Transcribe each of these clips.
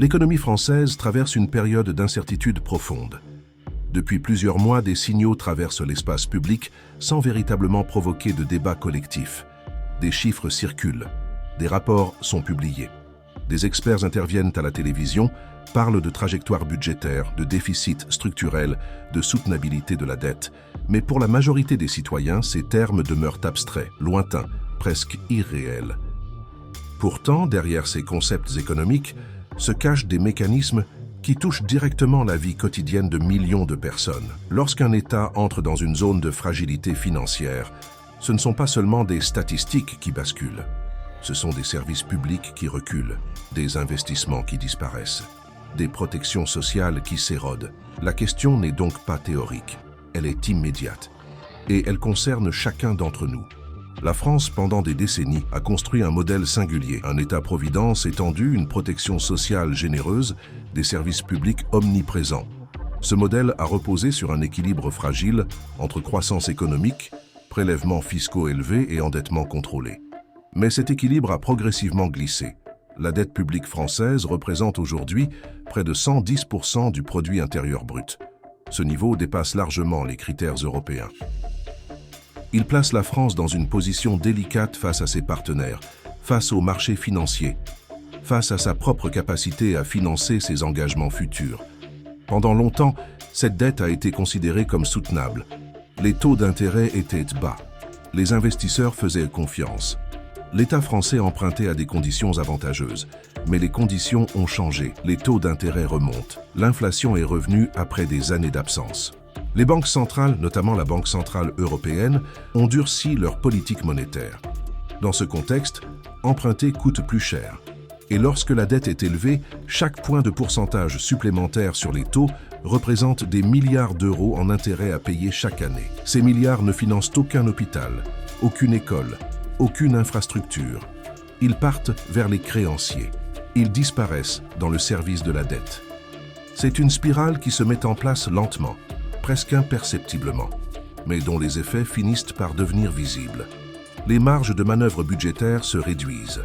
L'économie française traverse une période d'incertitude profonde. Depuis plusieurs mois, des signaux traversent l'espace public sans véritablement provoquer de débat collectif. Des chiffres circulent, des rapports sont publiés. Des experts interviennent à la télévision, parlent de trajectoire budgétaire, de déficit structurel, de soutenabilité de la dette. Mais pour la majorité des citoyens, ces termes demeurent abstraits, lointains, presque irréels. Pourtant, derrière ces concepts économiques, se cachent des mécanismes qui touchent directement la vie quotidienne de millions de personnes. Lorsqu'un État entre dans une zone de fragilité financière, ce ne sont pas seulement des statistiques qui basculent. Ce sont des services publics qui reculent, des investissements qui disparaissent, des protections sociales qui s'érodent. La question n'est donc pas théorique, elle est immédiate. Et elle concerne chacun d'entre nous. La France, pendant des décennies, a construit un modèle singulier, un État-providence étendu, une protection sociale généreuse, des services publics omniprésents. Ce modèle a reposé sur un équilibre fragile entre croissance économique, prélèvements fiscaux élevés et endettement contrôlé. Mais cet équilibre a progressivement glissé. La dette publique française représente aujourd'hui près de 110% du produit intérieur brut. Ce niveau dépasse largement les critères européens. Il place la France dans une position délicate face à ses partenaires, face au marché financier, face à sa propre capacité à financer ses engagements futurs. Pendant longtemps, cette dette a été considérée comme soutenable. Les taux d'intérêt étaient bas. Les investisseurs faisaient confiance. L'État français empruntait à des conditions avantageuses. Mais les conditions ont changé. Les taux d'intérêt remontent. L'inflation est revenue après des années d'absence. Les banques centrales, notamment la Banque centrale européenne, ont durci leur politique monétaire. Dans ce contexte, emprunter coûte plus cher. Et lorsque la dette est élevée, chaque point de pourcentage supplémentaire sur les taux représente des milliards d'euros en intérêts à payer chaque année. Ces milliards ne financent aucun hôpital, aucune école, aucune infrastructure. Ils partent vers les créanciers. Ils disparaissent dans le service de la dette. C'est une spirale qui se met en place lentement, presque imperceptiblement, mais dont les effets finissent par devenir visibles. Les marges de manœuvre budgétaires se réduisent.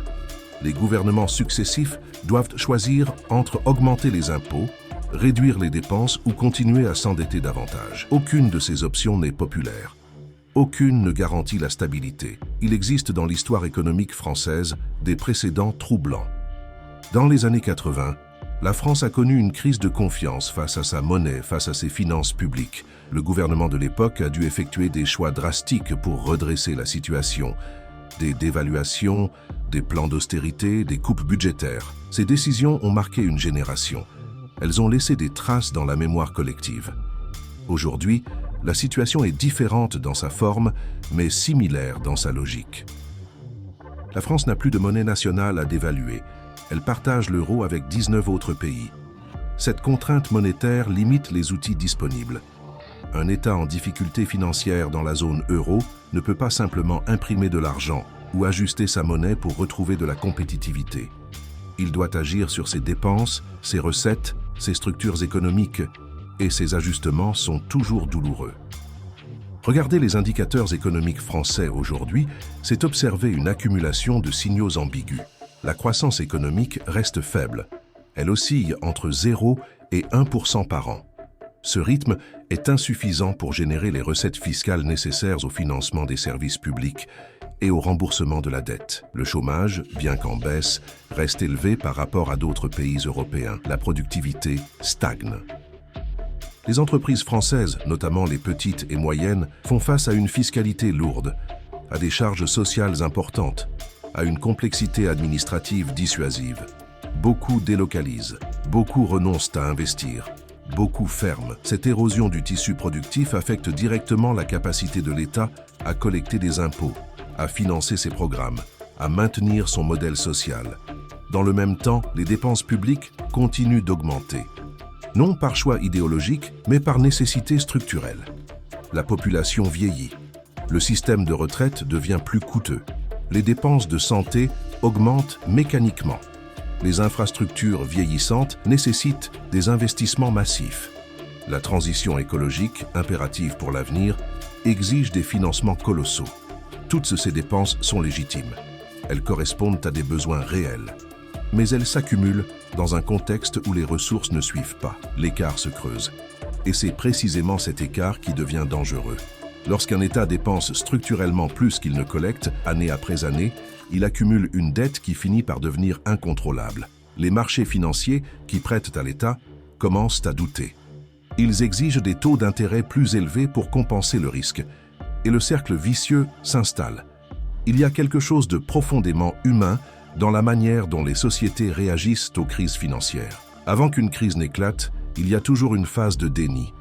Les gouvernements successifs doivent choisir entre augmenter les impôts, réduire les dépenses ou continuer à s'endetter davantage. Aucune de ces options n'est populaire. Aucune ne garantit la stabilité. Il existe dans l'histoire économique française des précédents troublants. Dans les années 80, la France a connu une crise de confiance face à sa monnaie, face à ses finances publiques. Le gouvernement de l'époque a dû effectuer des choix drastiques pour redresser la situation. Des dévaluations, des plans d'austérité, des coupes budgétaires. Ces décisions ont marqué une génération. Elles ont laissé des traces dans la mémoire collective. Aujourd'hui, la situation est différente dans sa forme, mais similaire dans sa logique. La France n'a plus de monnaie nationale à dévaluer. Elle partage l'euro avec 19 autres pays. Cette contrainte monétaire limite les outils disponibles. Un État en difficulté financière dans la zone euro ne peut pas simplement imprimer de l'argent ou ajuster sa monnaie pour retrouver de la compétitivité. Il doit agir sur ses dépenses, ses recettes, ses structures économiques, et ces ajustements sont toujours douloureux. Regarder les indicateurs économiques français aujourd'hui, c'est observer une accumulation de signaux ambigus. La croissance économique reste faible. Elle oscille entre 0 et 1% par an. Ce rythme est insuffisant pour générer les recettes fiscales nécessaires au financement des services publics et au remboursement de la dette. Le chômage, bien qu'en baisse, reste élevé par rapport à d'autres pays européens. La productivité stagne. Les entreprises françaises, notamment les petites et moyennes, font face à une fiscalité lourde, à des charges sociales importantes, à une complexité administrative dissuasive. Beaucoup délocalisent, beaucoup renoncent à investir, beaucoup ferment. Cette érosion du tissu productif affecte directement la capacité de l'État à collecter des impôts, à financer ses programmes, à maintenir son modèle social. Dans le même temps, les dépenses publiques continuent d'augmenter. Non par choix idéologique, mais par nécessité structurelle. La population vieillit. Le système de retraite devient plus coûteux. Les dépenses de santé augmentent mécaniquement. Les infrastructures vieillissantes nécessitent des investissements massifs. La transition écologique, impérative pour l'avenir, exige des financements colossaux. Toutes ces dépenses sont légitimes. Elles correspondent à des besoins réels. mais elles s'accumulent dans un contexte où les ressources ne suivent pas. L'écart se creuse. Et c'est précisément cet écart qui devient dangereux. Lorsqu'un État dépense structurellement plus qu'il ne collecte, année après année, il accumule une dette qui finit par devenir incontrôlable. Les marchés financiers, qui prêtent à l'État, commencent à douter. Ils exigent des taux d'intérêt plus élevés pour compenser le risque, et le cercle vicieux s'installe. Il y a quelque chose de profondément humain dans la manière dont les sociétés réagissent aux crises financières. Avant qu'une crise n'éclate, il y a toujours une phase de déni.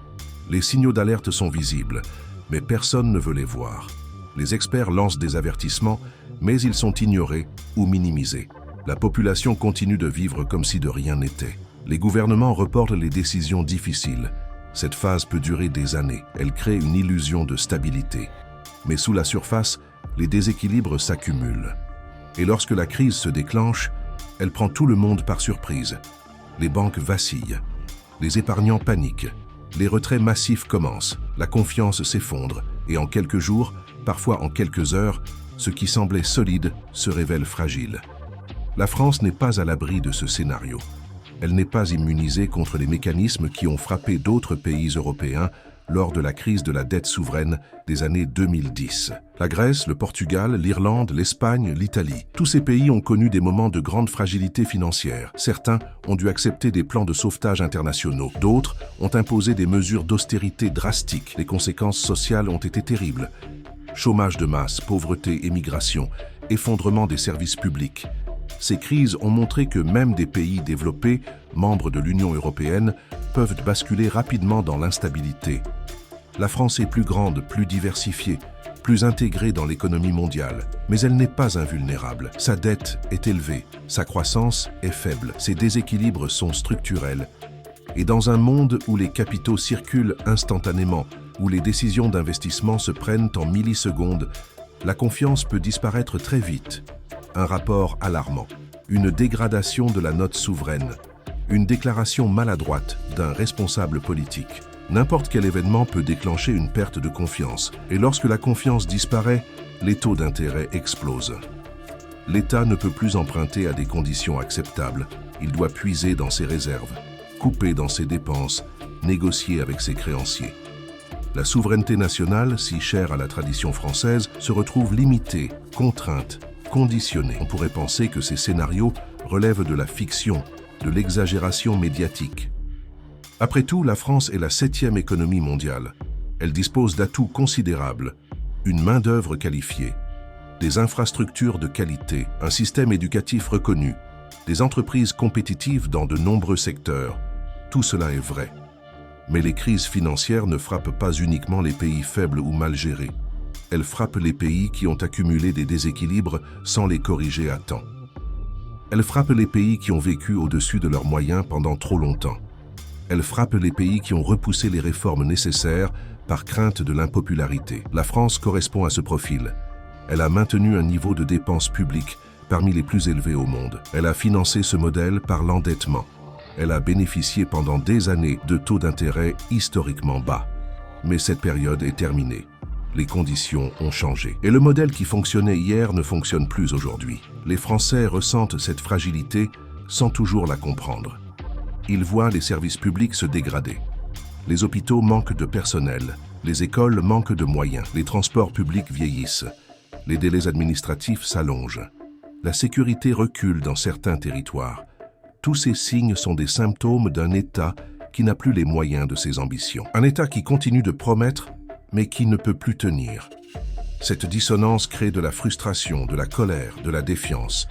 Les signaux d'alerte sont visibles, mais personne ne veut les voir. Les experts lancent des avertissements, mais ils sont ignorés ou minimisés. La population continue de vivre comme si de rien n'était. Les gouvernements reportent les décisions difficiles. Cette phase peut durer des années. Elle crée une illusion de stabilité. Mais sous la surface, les déséquilibres s'accumulent. Et lorsque la crise se déclenche, elle prend tout le monde par surprise. Les banques vacillent. Les épargnants paniquent. Les retraits massifs commencent. La confiance s'effondre. Et en quelques jours, parfois en quelques heures, ce qui semblait solide se révèle fragile. La France n'est pas à l'abri de ce scénario. Elle n'est pas immunisée contre les mécanismes qui ont frappé d'autres pays européens lors de la crise de la dette souveraine des années 2010. La Grèce, le Portugal, l'Irlande, l'Espagne, l'Italie. Tous ces pays ont connu des moments de grande fragilité financière. Certains ont dû accepter des plans de sauvetage internationaux. D'autres ont imposé des mesures d'austérité drastiques. Les conséquences sociales ont été terribles. Chômage de masse, pauvreté, émigration, effondrement des services publics. Ces crises ont montré que même des pays développés, membres de l'Union européenne, peuvent basculer rapidement dans l'instabilité. La France est plus grande, plus diversifiée, plus intégrée dans l'économie mondiale, mais elle n'est pas invulnérable. Sa dette est élevée, sa croissance est faible, ses déséquilibres sont structurels. Et dans un monde où les capitaux circulent instantanément, où les décisions d'investissement se prennent en millisecondes, la confiance peut disparaître très vite. Un rapport alarmant, une dégradation de la note souveraine, une déclaration maladroite d'un responsable politique. N'importe quel événement peut déclencher une perte de confiance. Et lorsque la confiance disparaît, les taux d'intérêt explosent. L'État ne peut plus emprunter à des conditions acceptables. Il doit puiser dans ses réserves, couper dans ses dépenses, négocier avec ses créanciers. La souveraineté nationale, si chère à la tradition française, se retrouve limitée, contrainte, conditionnée. On pourrait penser que ces scénarios relèvent de la fiction, de l'exagération médiatique. Après tout, la France est la 7e économie mondiale. Elle dispose d'atouts considérables, une main-d'œuvre qualifiée, des infrastructures de qualité, un système éducatif reconnu, des entreprises compétitives dans de nombreux secteurs. Tout cela est vrai. Mais les crises financières ne frappent pas uniquement les pays faibles ou mal gérés. Elles frappent les pays qui ont accumulé des déséquilibres sans les corriger à temps. Elles frappent les pays qui ont vécu au-dessus de leurs moyens pendant trop longtemps. Elles frappent les pays qui ont repoussé les réformes nécessaires par crainte de l'impopularité. La France correspond à ce profil. Elle a maintenu un niveau de dépenses publiques parmi les plus élevés au monde. Elle a financé ce modèle par l'endettement. Elle a bénéficié pendant des années de taux d'intérêt historiquement bas. Mais cette période est terminée. Les conditions ont changé. Et le modèle qui fonctionnait hier ne fonctionne plus aujourd'hui. Les Français ressentent cette fragilité sans toujours la comprendre. Ils voient les services publics se dégrader. Les hôpitaux manquent de personnel. Les écoles manquent de moyens. Les transports publics vieillissent. Les délais administratifs s'allongent. La sécurité recule dans certains territoires. Tous ces signes sont des symptômes d'un État qui n'a plus les moyens de ses ambitions. Un État qui continue de promettre, mais qui ne peut plus tenir. Cette dissonance crée de la frustration, de la colère, de la défiance.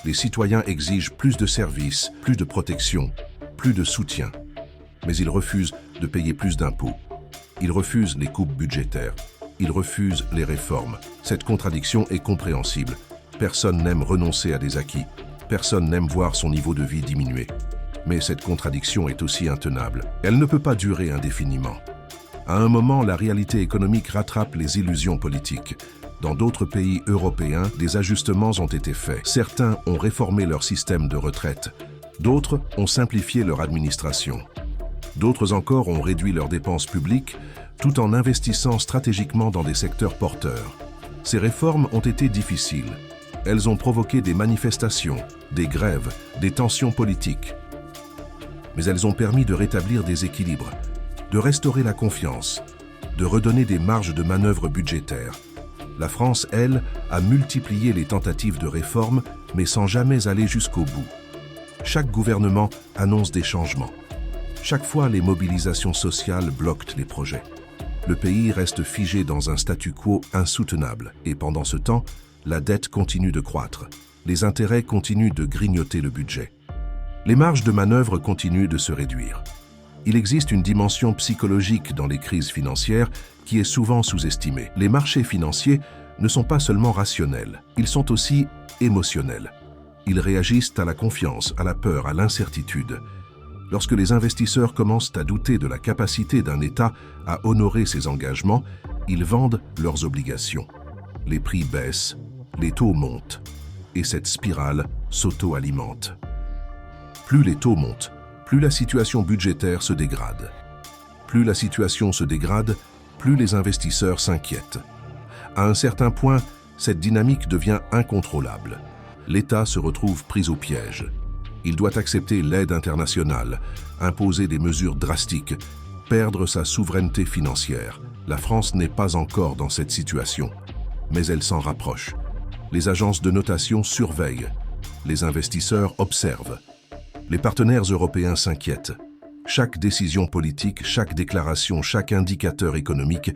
Les citoyens exigent plus de services, plus de protection, plus de soutien. Mais ils refusent de payer plus d'impôts. Ils refusent les coupes budgétaires. Ils refusent les réformes. Cette contradiction est compréhensible. Personne n'aime renoncer à des acquis. Personne n'aime voir son niveau de vie diminuer. Mais cette contradiction est aussi intenable. Elle ne peut pas durer indéfiniment. À un moment, la réalité économique rattrape les illusions politiques. Dans d'autres pays européens, des ajustements ont été faits. Certains ont réformé leur système de retraite. D'autres ont simplifié leur administration. D'autres encore ont réduit leurs dépenses publiques tout en investissant stratégiquement dans des secteurs porteurs. Ces réformes ont été difficiles. Elles ont provoqué des manifestations, des grèves, des tensions politiques. Mais elles ont permis de rétablir des équilibres, de restaurer la confiance, de redonner des marges de manœuvre budgétaires. La France, elle, a multiplié les tentatives de réforme, mais sans jamais aller jusqu'au bout. Chaque gouvernement annonce des changements. Chaque fois, les mobilisations sociales bloquent les projets. Le pays reste figé dans un statu quo insoutenable et pendant ce temps, la dette continue de croître. Les intérêts continuent de grignoter le budget. Les marges de manœuvre continuent de se réduire. Il existe une dimension psychologique dans les crises financières qui est souvent sous-estimée. Les marchés financiers ne sont pas seulement rationnels, ils sont aussi émotionnels. Ils réagissent à la confiance, à la peur, à l'incertitude. Lorsque les investisseurs commencent à douter de la capacité d'un État à honorer ses engagements, ils vendent leurs obligations. Les prix baissent, les taux montent, et cette spirale s'auto-alimente. Plus les taux montent, plus la situation budgétaire se dégrade. Plus la situation se dégrade, plus les investisseurs s'inquiètent. À un certain point, cette dynamique devient incontrôlable. L'État se retrouve pris au piège. Il doit accepter l'aide internationale, imposer des mesures drastiques, perdre sa souveraineté financière. La France n'est pas encore dans cette situation, mais elle s'en rapproche. Les agences de notation surveillent, les investisseurs observent. Les partenaires européens s'inquiètent. Chaque décision politique, chaque déclaration, chaque indicateur économique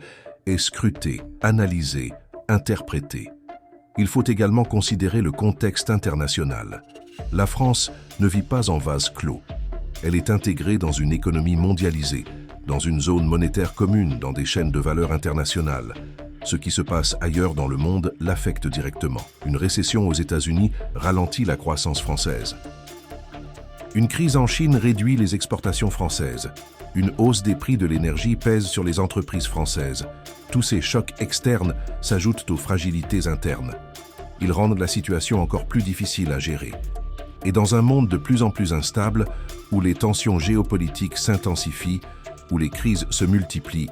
est scruté, analysé, interprété. Il faut également considérer le contexte international. La France ne vit pas en vase clos. Elle est intégrée dans une économie mondialisée, dans une zone monétaire commune, dans des chaînes de valeur internationales. Ce qui se passe ailleurs dans le monde l'affecte directement. Une récession aux États-Unis ralentit la croissance française. Une crise en Chine réduit les exportations françaises. Une hausse des prix de l'énergie pèse sur les entreprises françaises. Tous ces chocs externes s'ajoutent aux fragilités internes. Ils rendent la situation encore plus difficile à gérer. Et dans un monde de plus en plus instable, où les tensions géopolitiques s'intensifient, où les crises se multiplient,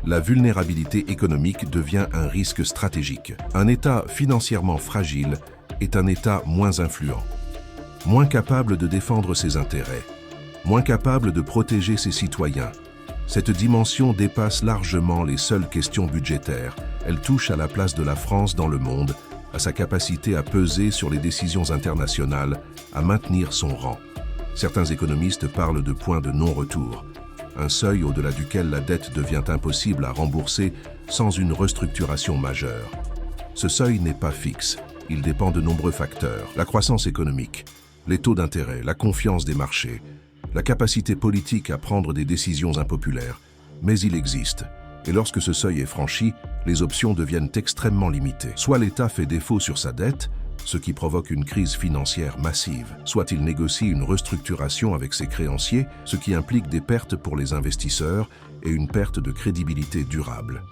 la vulnérabilité économique devient un risque stratégique. Un État financièrement fragile est un État moins influent, moins capable de défendre ses intérêts, moins capable de protéger ses citoyens. Cette dimension dépasse largement les seules questions budgétaires. Elle touche à la place de la France dans le monde, à sa capacité à peser sur les décisions internationales, à maintenir son rang. Certains économistes parlent de points de non-retour, un seuil au-delà duquel la dette devient impossible à rembourser sans une restructuration majeure. Ce seuil n'est pas fixe, il dépend de nombreux facteurs. La croissance économique, les taux d'intérêt, la confiance des marchés, la capacité politique à prendre des décisions impopulaires. Mais il existe. Et lorsque ce seuil est franchi, les options deviennent extrêmement limitées. Soit l'État fait défaut sur sa dette, ce qui provoque une crise financière massive, soit il négocie une restructuration avec ses créanciers, ce qui implique des pertes pour les investisseurs et une perte de crédibilité durable.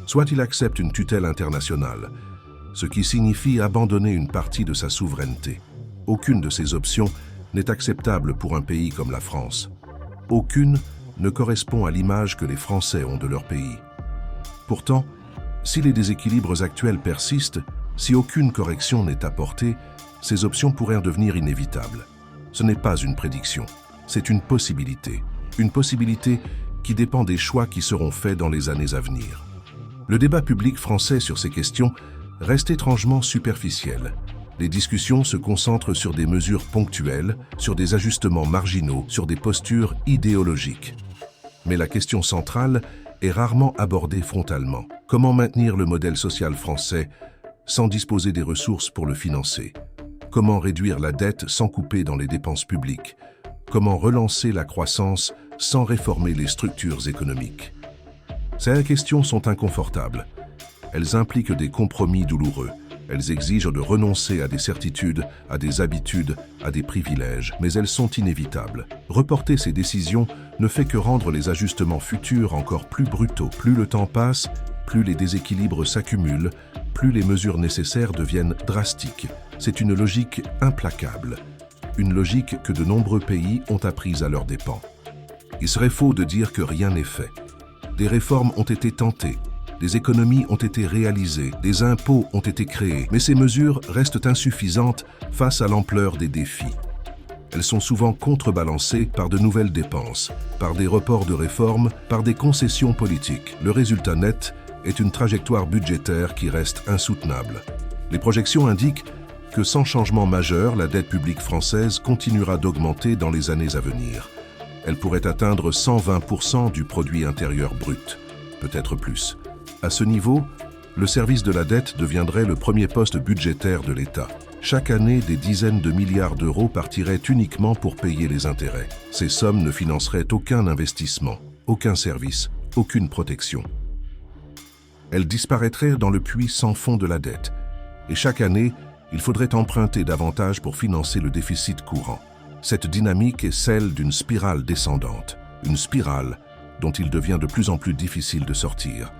Soit il accepte une tutelle internationale, ce qui signifie abandonner une partie de sa souveraineté. Aucune de ces options n'est acceptable pour un pays comme la France. Aucune ne correspond à l'image que les Français ont de leur pays. Pourtant, si les déséquilibres actuels persistent, si aucune correction n'est apportée, ces options pourraient devenir inévitables. Ce n'est pas une prédiction, c'est une possibilité qui dépend des choix qui seront faits dans les années à venir. Le débat public français sur ces questions reste étrangement superficiel. Les discussions se concentrent sur des mesures ponctuelles, sur des ajustements marginaux, sur des postures idéologiques. Mais la question centrale est rarement abordée frontalement. Comment maintenir le modèle social français sans disposer des ressources pour le financer? Comment réduire la dette sans couper dans les dépenses publiques? Comment relancer la croissance sans réformer les structures économiques? Ces questions sont inconfortables. Elles impliquent des compromis douloureux. Elles exigent de renoncer à des certitudes, à des habitudes, à des privilèges, mais elles sont inévitables. Reporter ces décisions ne fait que rendre les ajustements futurs encore plus brutaux. Plus le temps passe, plus les déséquilibres s'accumulent, plus les mesures nécessaires deviennent drastiques. C'est une logique implacable, une logique que de nombreux pays ont apprise à leurs dépens. Il serait faux de dire que rien n'est fait. Des réformes ont été tentées, des économies ont été réalisées, des impôts ont été créés, mais ces mesures restent insuffisantes face à l'ampleur des défis. Elles sont souvent contrebalancées par de nouvelles dépenses, par des reports de réformes, par des concessions politiques. Le résultat net est une trajectoire budgétaire qui reste insoutenable. Les projections indiquent que sans changement majeur, la dette publique française continuera d'augmenter dans les années à venir. Elle pourrait atteindre 120% du produit intérieur brut, peut-être plus. À ce niveau, le service de la dette deviendrait le premier poste budgétaire de l'État. Chaque année, des dizaines de milliards d'euros partiraient uniquement pour payer les intérêts. Ces sommes ne financeraient aucun investissement, aucun service, aucune protection. Elles disparaîtraient dans le puits sans fond de la dette. Et chaque année, il faudrait emprunter davantage pour financer le déficit courant. Cette dynamique est celle d'une spirale descendante, une spirale dont il devient de plus en plus difficile de sortir.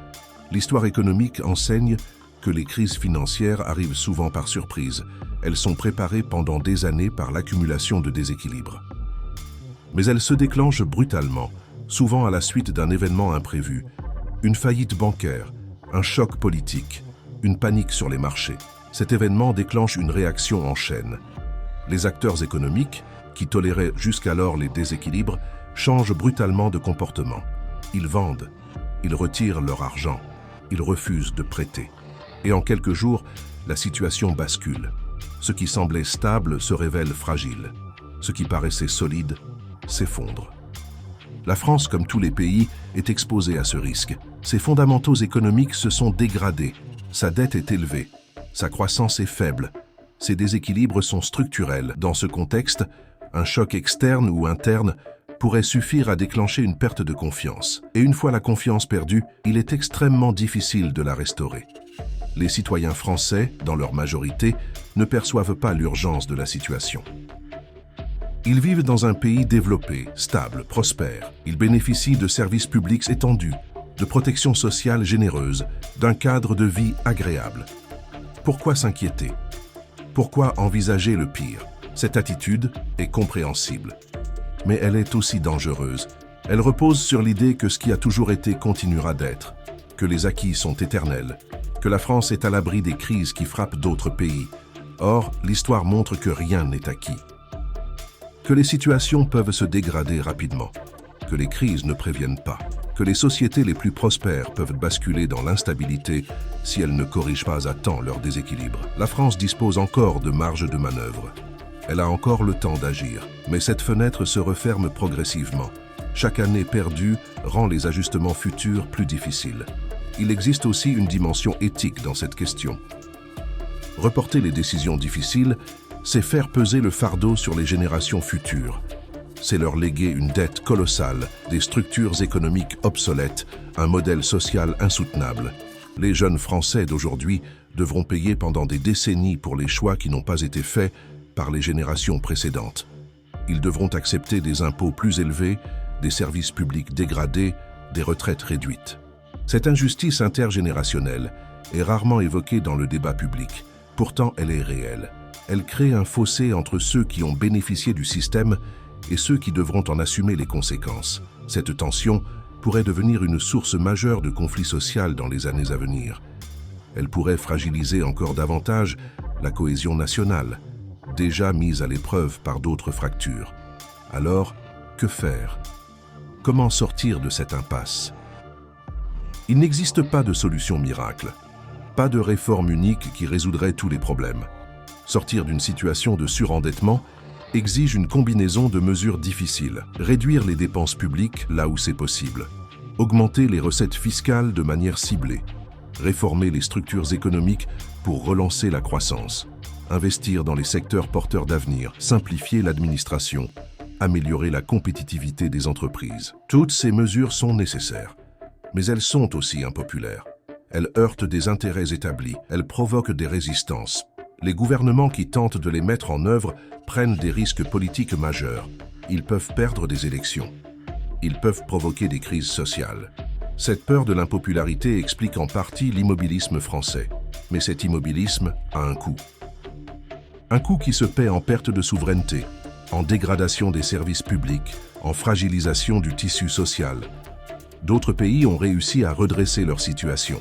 L'histoire économique enseigne que les crises financières arrivent souvent par surprise. Elles sont préparées pendant des années par l'accumulation de déséquilibres. Mais elles se déclenchent brutalement, souvent à la suite d'un événement imprévu, une faillite bancaire, un choc politique, une panique sur les marchés. Cet événement déclenche une réaction en chaîne. Les acteurs économiques, qui toléraient jusqu'alors les déséquilibres, changent brutalement de comportement. Ils vendent, ils retirent leur argent, ils refusent de prêter. Et en quelques jours, la situation bascule. Ce qui semblait stable se révèle fragile. Ce qui paraissait solide s'effondre. La France, comme tous les pays, est exposée à ce risque. Ses fondamentaux économiques se sont dégradés. Sa dette est élevée. Sa croissance est faible. Ses déséquilibres sont structurels. Dans ce contexte, un choc externe ou interne pourrait suffire à déclencher une perte de confiance. Et une fois la confiance perdue, il est extrêmement difficile de la restaurer. Les citoyens français, dans leur majorité, ne perçoivent pas l'urgence de la situation. Ils vivent dans un pays développé, stable, prospère. Ils bénéficient de services publics étendus, de protection sociale généreuse, d'un cadre de vie agréable. Pourquoi s'inquiéter? Pourquoi envisager le pire? Cette attitude est compréhensible. Mais elle est aussi dangereuse. Elle repose sur l'idée que ce qui a toujours été continuera d'être, que les acquis sont éternels, que la France est à l'abri des crises qui frappent d'autres pays. Or, l'histoire montre que rien n'est acquis. Que les situations peuvent se dégrader rapidement, que les crises ne préviennent pas, que les sociétés les plus prospères peuvent basculer dans l'instabilité si elles ne corrigent pas à temps leur déséquilibre. La France dispose encore de marge de manœuvre. Elle a encore le temps d'agir, mais cette fenêtre se referme progressivement. Chaque année perdue rend les ajustements futurs plus difficiles. Il existe aussi une dimension éthique dans cette question. Reporter les décisions difficiles, c'est faire peser le fardeau sur les générations futures. C'est leur léguer une dette colossale, des structures économiques obsolètes, un modèle social insoutenable. Les jeunes Français d'aujourd'hui devront payer pendant des décennies pour les choix qui n'ont pas été faits par les générations précédentes. Ils devront accepter des impôts plus élevés, des services publics dégradés, des retraites réduites. Cette injustice intergénérationnelle est rarement évoquée dans le débat public. Pourtant, elle est réelle. Elle crée un fossé entre ceux qui ont bénéficié du système et ceux qui devront en assumer les conséquences. Cette tension pourrait devenir une source majeure de conflit social dans les années à venir. Elle pourrait fragiliser encore davantage la cohésion nationale, déjà mise à l'épreuve par d'autres fractures. Alors, que faire? Comment sortir de cette impasse? Il n'existe pas de solution miracle, pas de réforme unique qui résoudrait tous les problèmes. Sortir d'une situation de surendettement exige une combinaison de mesures difficiles. Réduire les dépenses publiques là où c'est possible. Augmenter les recettes fiscales de manière ciblée. Réformer les structures économiques pour relancer la croissance. Investir dans les secteurs porteurs d'avenir. Simplifier l'administration. Améliorer la compétitivité des entreprises. Toutes ces mesures sont nécessaires. Mais elles sont aussi impopulaires. Elles heurtent des intérêts établis. Elles provoquent des résistances. Les gouvernements qui tentent de les mettre en œuvre prennent des risques politiques majeurs. Ils peuvent perdre des élections. Ils peuvent provoquer des crises sociales. Cette peur de l'impopularité explique en partie l'immobilisme français. Mais cet immobilisme a un coût. Un coût qui se paie en perte de souveraineté, en dégradation des services publics, en fragilisation du tissu social. D'autres pays ont réussi à redresser leur situation.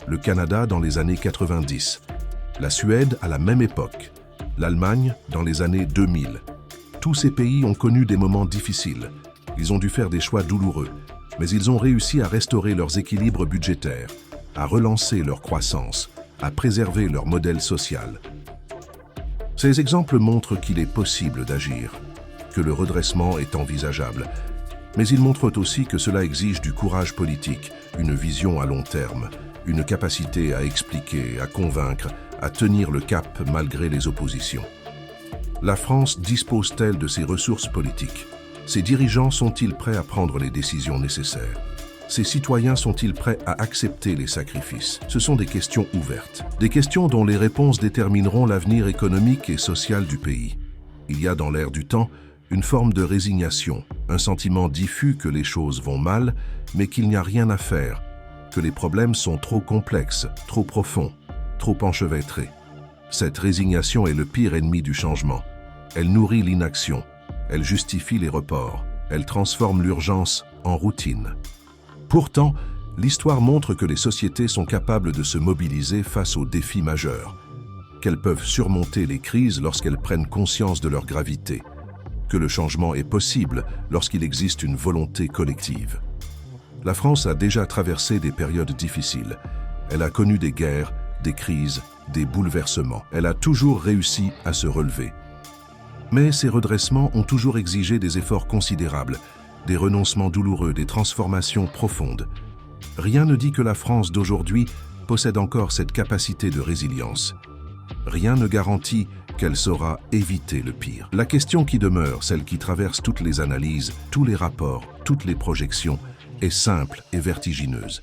Le Canada dans les années 90, la Suède à la même époque, l'Allemagne dans les années 2000. Tous ces pays ont connu des moments difficiles. Ils ont dû faire des choix douloureux, mais ils ont réussi à restaurer leurs équilibres budgétaires, à relancer leur croissance, à préserver leur modèle social. Ces exemples montrent qu'il est possible d'agir, que le redressement est envisageable, mais ils montrent aussi que cela exige du courage politique, une vision à long terme, une capacité à expliquer, à convaincre, à tenir le cap malgré les oppositions. La France dispose-t-elle de ses ressources politiques? Ses dirigeants sont-ils prêts à prendre les décisions nécessaires? Ses citoyens sont-ils prêts à accepter les sacrifices? Ce sont des questions ouvertes, des questions dont les réponses détermineront l'avenir économique et social du pays. Il y a dans l'air du temps une forme de résignation, un sentiment diffus que les choses vont mal, mais qu'il n'y a rien à faire, que les problèmes sont trop complexes, trop profonds, trop enchevêtrés. Cette résignation est le pire ennemi du changement. Elle nourrit l'inaction, elle justifie les reports, elle transforme l'urgence en routine. Pourtant, l'histoire montre que les sociétés sont capables de se mobiliser face aux défis majeurs, qu'elles peuvent surmonter les crises lorsqu'elles prennent conscience de leur gravité, que le changement est possible lorsqu'il existe une volonté collective. La France a déjà traversé des périodes difficiles. Elle a connu des guerres, des crises, des bouleversements. Elle a toujours réussi à se relever. Mais ces redressements ont toujours exigé des efforts considérables, des renoncements douloureux, des transformations profondes. Rien ne dit que la France d'aujourd'hui possède encore cette capacité de résilience. Rien ne garantit qu'elle saura éviter le pire. La question qui demeure, celle qui traverse toutes les analyses, tous les rapports, toutes les projections, est simple et vertigineuse.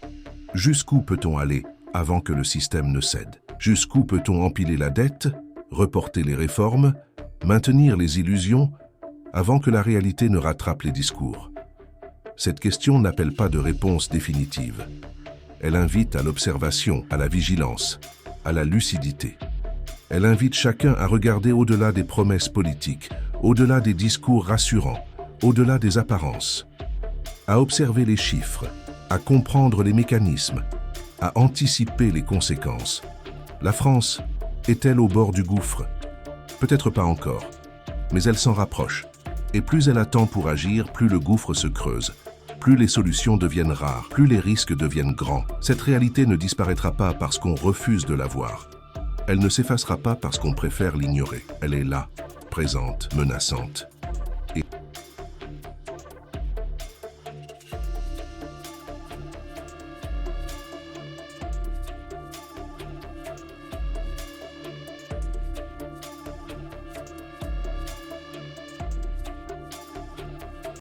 Jusqu'où peut-on aller avant que le système ne cède? Jusqu'où peut-on empiler la dette, reporter les réformes, maintenir les illusions, avant que la réalité ne rattrape les discours? Cette question n'appelle pas de réponse définitive. Elle invite à l'observation, à la vigilance, à la lucidité. Elle invite chacun à regarder au-delà des promesses politiques, au-delà des discours rassurants, au-delà des apparences, à observer les chiffres, à comprendre les mécanismes, à anticiper les conséquences. La France est-elle au bord du gouffre? Peut-être pas encore, mais elle s'en rapproche. Et plus elle attend pour agir, plus le gouffre se creuse, plus les solutions deviennent rares, plus les risques deviennent grands. Cette réalité ne disparaîtra pas parce qu'on refuse de la voir. Elle ne s'effacera pas parce qu'on préfère l'ignorer. Elle est là, présente, menaçante.